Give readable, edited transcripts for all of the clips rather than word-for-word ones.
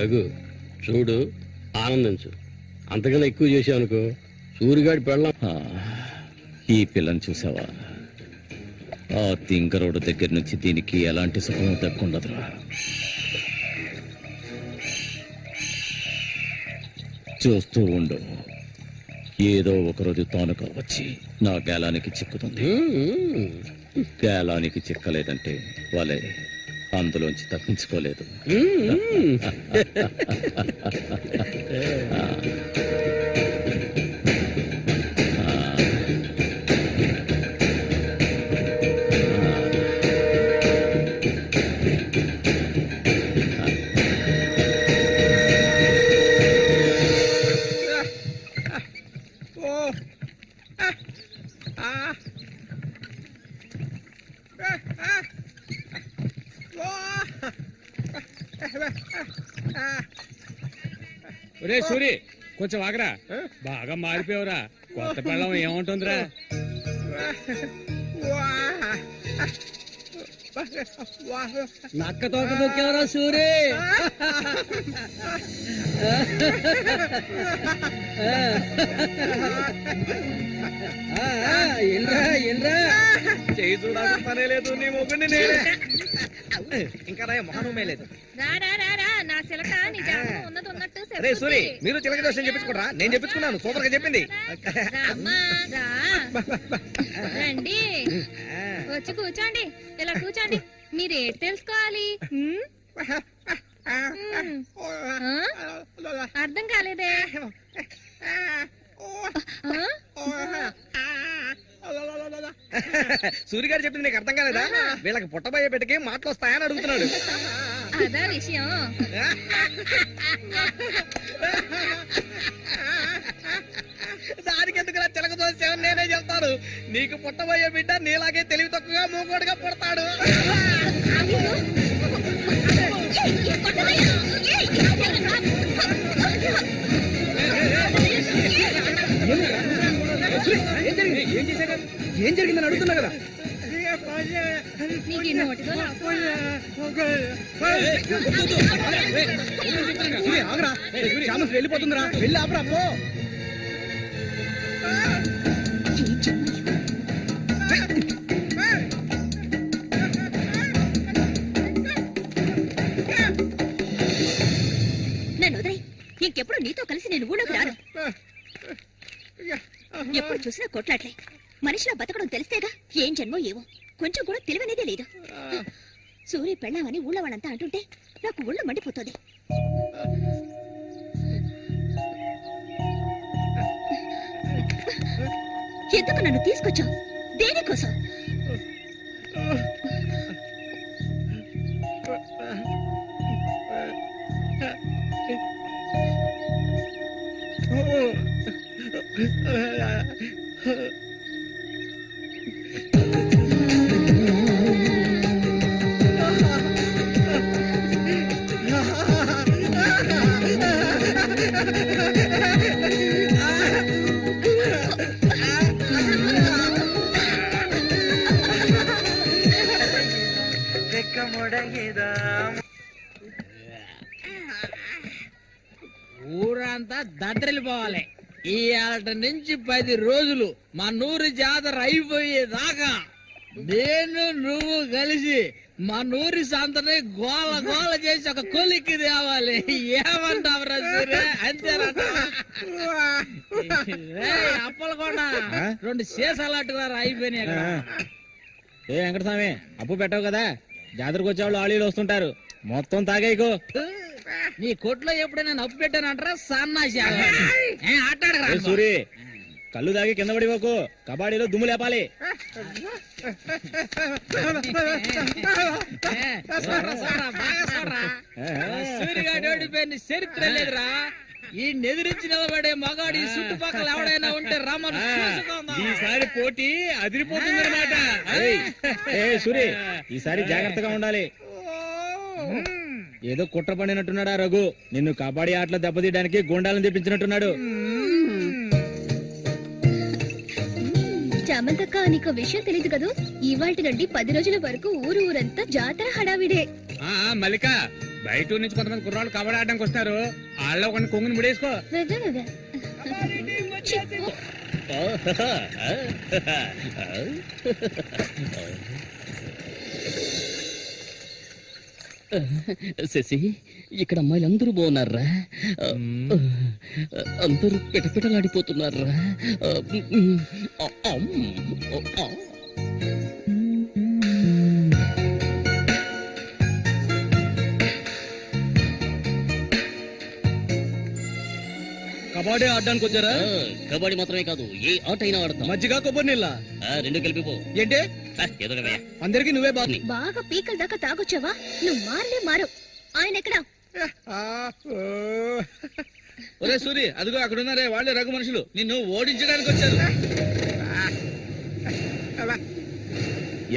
రఘు చూడు, ఆనందించు. అంతకన్నా ఎక్కువ చేసావనుకో సూరిగాడి పెళ్ళం. ఈ పిల్లని చూసావా? ఆ తింకరోడు దగ్గర నుంచి దీనికి ఎలాంటి సుఖం దక్కుండదురా. చూస్తూ ఉండు, ఏదో ఒకరోజు తానుగా వచ్చి నా గేలానికి చిక్కుతుంది. గేలానికి చిక్కలేదంటే వాళ్ళే అందులోంచి తప్పించుకోలేదు. ఒరే సూరి, కొంచెం ఆగరా. బాగా మారిపోయావురా. కొత్త పెళ్ళం ఏముంటుందిరా? నక్క తోక దొక్కేవరా సూరి. చేయి చూడాల్సిన పనే లేదు, నీ మొగ్గుని నేనే. ఇంకా మొహమే లేదు. అరే సూరి, మీరు చిలక దోషం చెప్పించుకోరా? నేను చెప్పించుకున్నాను, సూపర్ గా చెప్పింది. రండి, వచ్చి కూర్చోండి. ఇలా కూర్చోండి. మీరు ఏంటి తెలుసుకోవాలి? అర్థం కాలేదే? సూర్య గారు చెప్పింది నీకు అర్థం కాలేదా? వీళ్ళకి పుట్టబోయే బిడ్డకి మాటలు వస్తాయని అడుగుతున్నాడు. అదా విషయం. దానికి ఎందుకు చిలక దోషం నేనే చెప్తాను. నీకు పుట్టబోయే బిడ్డ నీలాగే తెలివి తక్కువగా మూగోడుగా పుడతాడు. ఏం జరిగిందని అడుగుతున్నా కదా. వెళ్ళిపోతుందిరా, వెళ్ళి ఆపరా పో. నన్ను వదిలే. ఇంకెప్పుడు నీతో కలిసి నేను ఊళ్ళోకి రాను. ఎప్పుడు చూసినా కొట్లాట్లే. మనిషిలో బతకడం తెలిస్తేగా. ఏం జన్మో ఏవో, కొంచెం కూడా తెలివనేదే లేదు. సూర్య పెళ్ళామని ఊళ్ళో వాళ్ళంతా అంటుంటే నాకు ఒళ్ళు మండిపోతుంది. ఎందుకు నన్ను తీసుకొచ్చావు? దేనికోసం? ఊరంతా దద్దరిల్లిపోవాలి. ఈ ఆట నుంచి 10 రోజులు మా నూరు జాతర అయిపోయేదాకా నేను నువ్వు కలిసి మా నూరి సంతని గోల గోల చేసి ఒక కొలిక్కి తేవాలి. ఏమంటావురా సూర్య? అంతేనట. అప్పలు కూడా 2 సీసాలట్టుగా అయిపోయినాయి. ఏ వెంకటస్వామి, అప్పు పెట్టావు కదా, జాతరకు వచ్చేవాళ్ళు ఆళీలు వస్తుంటారు, మొత్తం తాగేకో. నీ కొట్లో ఎప్పుడైనా అప్పు పెట్టానంటారా? సన్నాసి. సూరి, కళ్ళు దాగి కింద పడిపోకు, కబాడీలో దుమ్ము లేపాలి. సూర్యగాడు ఓడిపోయిన చరిత్ర లేదురా. ఈ నెదిరించి నిలబడే మగాడు ఈ చుట్టుపక్కల ఎవడైనా ఉంటే రమ్మను చూసుకుందాం. ఈసారి పోటీ అదిరిపోతుంది అనమాట. సూరి, ఈసారి జాగ్రత్తగా ఉండాలి. ఏదో కుట్ర పడినట్టున్నాడా రఘు? నిన్ను కబడ్డీ ఆటలో దెబ్బతీయడానికి గుండాలను తెప్పించినట్టున్నాడు. చామంతక్క, నీకు విషయం తెలీదు కదూ, ఇవాటి నుండి 10 రోజుల వరకు ఊరంతా జాతర హడావిడే. మల్లిక, బయట నుంచి కొంతమంది కుర్రాళ్ళు కబడ్డీ ఆడడానికి వస్తారు. వాళ్ళ ఒక కొంగుని ముడేసుకో. శశి, ఇక్కడ అమ్మాయిలు అందరూ బాగున్నారా? అందరూ పిటపిటలాడిపోతున్నారా? కబడ్డీ ఆడడానికి వచ్చారా? కబడ్డీ మాత్రమే కాదు, ఏ ఆట అయినా ఆడతాం. మజ్జిగ కొబ్బరి నీళ్ళ 2 కలిపిపో. ఏంటి? ఎదుగవే. అందరికి నువ్వే బాగు. బాగా పీకల దాకా తాగొచ్చావా? నువ్వు మారు. ఆయన ఎక్కడా? ఒరే సూరి, అదిగో అక్కడ ఉన్నారే వాళ్ళే రఘు మనుషులు, నిన్ను ఓడించడానికి వచ్చారు.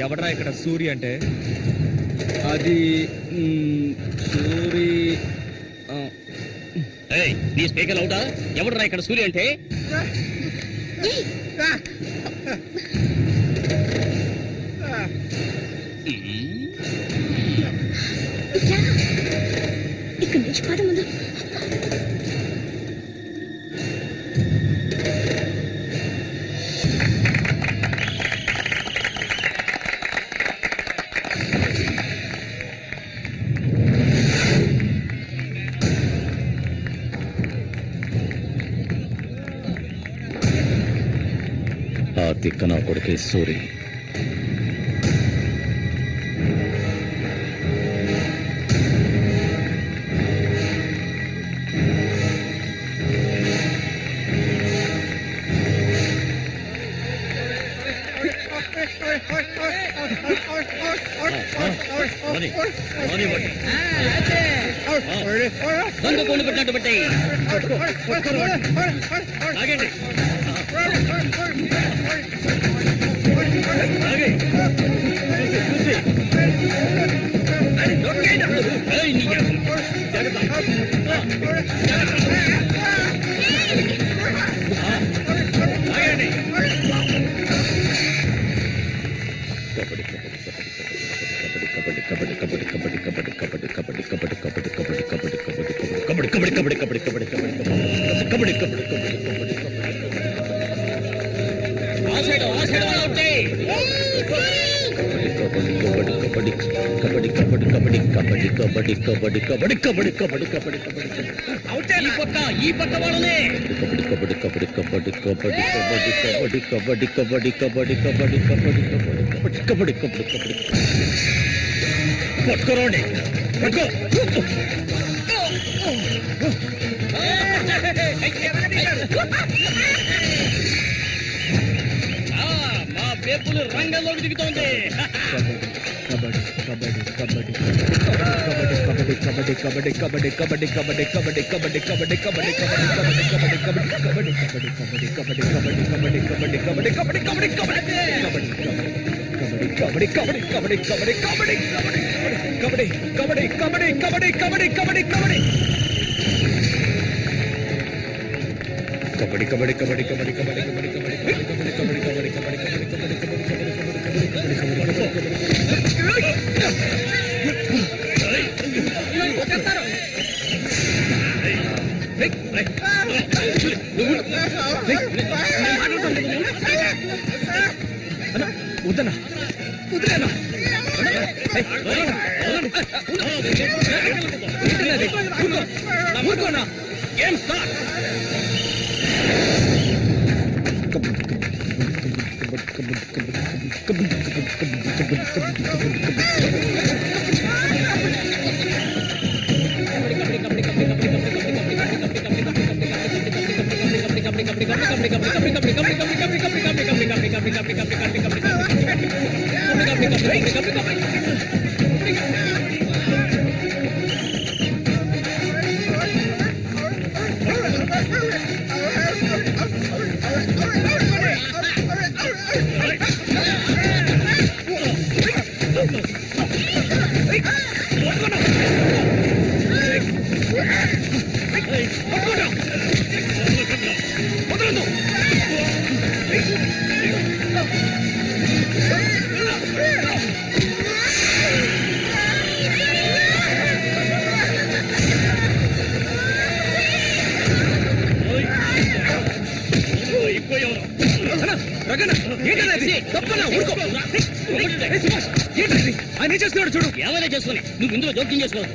ఎవడరా ఇక్కడ సూరి అంటే? అది సూరి. నీ స్పీకర్ అవుతా? ఎవడరా ఇక్కడ సూర్య అంటే? ఇక్కడ నుంచి పద ముందు. ఆ తిక్క నా కొడుకే సూరి. కొండు పెట్టినట్టు పెట్టాయి. ఆగండి. ఈ పక్క వాళ్ళనే పట్టుకోరండి. మా పేపులు రంగంలోకి దిగుతోంది. ఏం సార్ కబడ్డీ ఆయన చేస్తున్నాడు చూడు. ఏమైనా చేసుకుని నువ్వు ఇందులో జోక్యం చేసుకోవద్దు.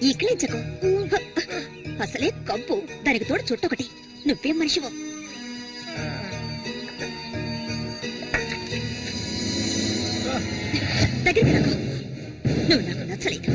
ఇక్కిలించకు, అసలే కంపు, దానికి తోడు చుట్టొకటి. నువ్వేం మనిషివో. దగ్గరికి రాకు, నువ్వు నాకు నచ్చలేదు.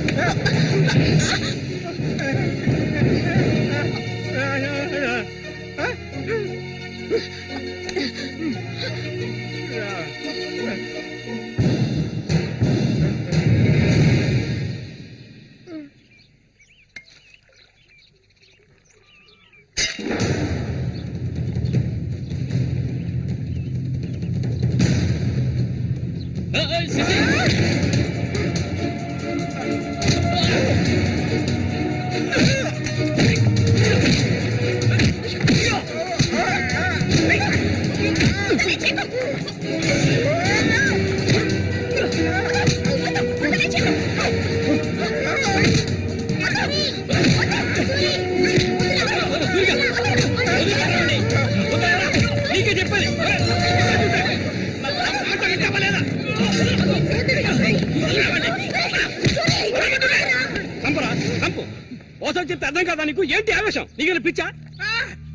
ఓసారి చెప్తే అర్థం కాదా నీకు? ఏంటి ఆవేశం? నీకు పిచ్చా?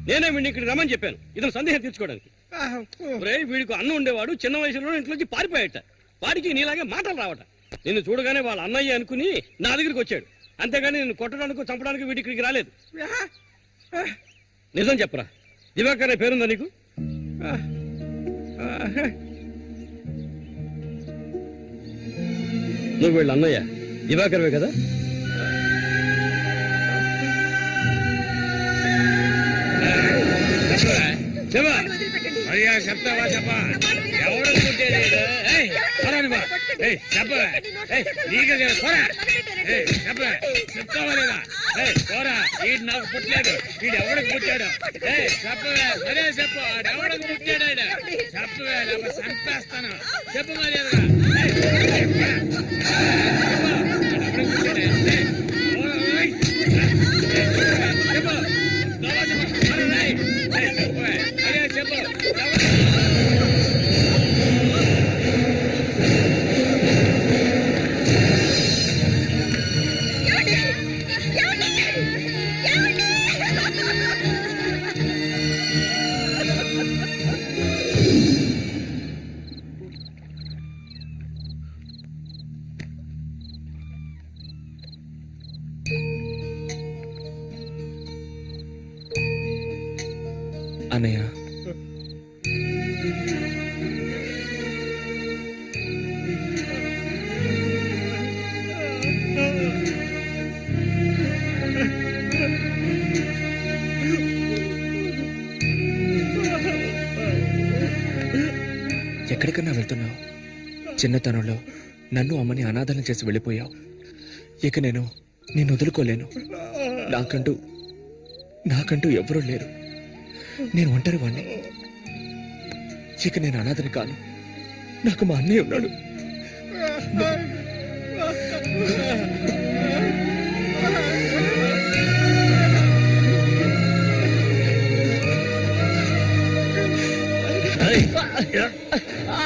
నేనే వీడిని ఇక్కడ రమ్మని చెప్పాను ఇతను సందేహం తీర్చుకోవడానికి. వీడికి అన్నం ఉండేవాడు, చిన్న వయసులో ఇంట్లోంచి పారిపోయాట. వాడికి నీలాగే మాటలు రావట. నిన్ను చూడగానే వాళ్ళ అన్నయ్య అనుకుని నా దగ్గరికి వచ్చాడు. అంతేగాని నిన్ను కొట్టడానికి చంపడానికి వీడి ఇక్కడికి రాలేదు. నిజం చెప్పరా, దివాకర్ అనే పేరుందా నీకు? నువ్వు వీళ్ళ అన్నయ్య దివాకర్వే కదా? చెప్తావా? చెప్పా. ఎవరు చెప్పరా? చెప్తావా లేదా? పోరా, వీడు నాకు పుట్టలేదు. వీడు ఎవడికి పుట్టాడు? చెప్పవే, మరే చెప్పు. ఎవడికి పుట్టాడు? చెప్పవే, లేకపోతే చంపేస్తాను. చెప్పు మర్యాదగా. అన్నయ్య, ఎక్కడికన్నా వెళ్తున్నావు? చిన్నతనంలో నన్ను అమ్మని అనాథాలను చేసి వెళ్ళిపోయావు. ఇక నేను నిన్ను వదులుకోలేను. నాకంటూ ఎవరూ లేరు. నేను ఒంటరి వాణ్ణి. ఇక నేను అనాథని కాను. నాకు మా అన్నయ్య ఉన్నాడు.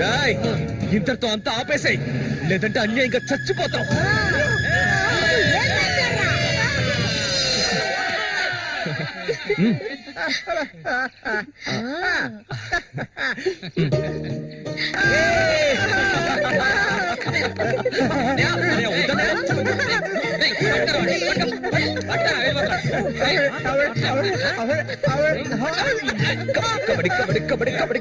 రాయ్ ఇంతటితో అంతా ఆపేసాయి, లేదంటే అన్యాయంగా చచ్చిపోతాం. కబడ్డీ కబడ్డీ కబడ్డీ కబడ్డీ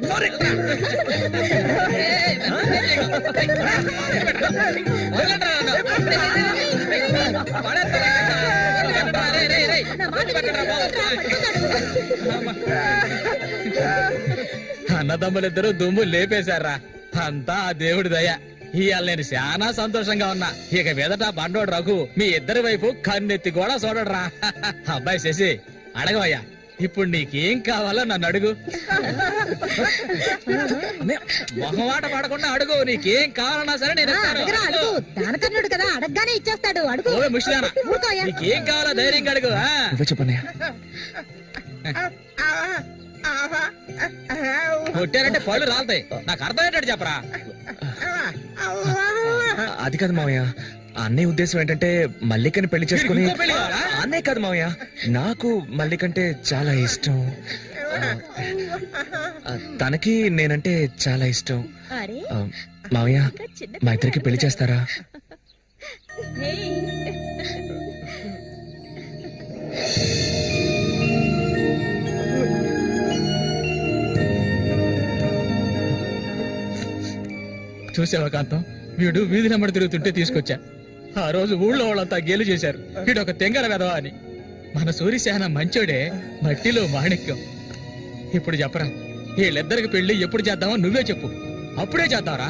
అన్నదమ్ములిద్దరూ దుమ్ము లేపేశారా, అంతా ఆ దేవుడి దయ. ఇవాళ నేను చాలా సంతోషంగా ఉన్నా. ఇక మీదట బండోడు రఘు మీ ఇద్దరి వైపు కన్నెత్తి కూడా చూడడరా. అబ్బాయి శశి అడగవయ్యా, ఇప్పుడు నీకేం కావాలో నన్ను అడుగు. మొహమాట పడకుండా అడుగు, నీకేం కావాలన్నా సరే నేను ఇస్తాను. దానకర్ణుడు కదా, అడగగానే ఇచ్చేస్తాడు. అడుగు. ఓ ముష్లానా, నీకేం కావాలో ధైర్యంగా అడుగు. చెప్పన్నయ్య. కొట్టారంటే పళ్ళు రాలుతాయి. నాకు అర్థమయ్యేటట్టు చెప్పరా. అది కాదు మావయ్య, అన్నయ్య ఉద్దేశం ఏంటంటే మల్లికని పెళ్లి చేసుకుని. ఇంకో పెళ్లి కావాలా? అన్నయ్య కాదు మావయ్య, నాకు మల్లికంటే చాలా ఇష్టం. తనకి నేనంటే చాలా ఇష్టం. అరే మావయ్య, మా ఇద్దరికి పెళ్లి చేస్తారా? చూసావా కాంతం, వీడు వీధి నెంబడి తిరుగుతుంటే తీసుకొచ్చా. ఆ రోజు ఊళ్ళో వాళ్ళంతా గేలు చేశారు, వీడు ఒక తెంగర వెదవా అని. మన సూర్యసేన మంచోడే, మట్టిలో మాణిక్యం. ఇప్పుడు చెప్పరా, వీళ్ళిద్దరికి పెళ్లి ఎప్పుడు చేద్దామో నువ్వే చెప్పు, అప్పుడే చేద్దాంరా.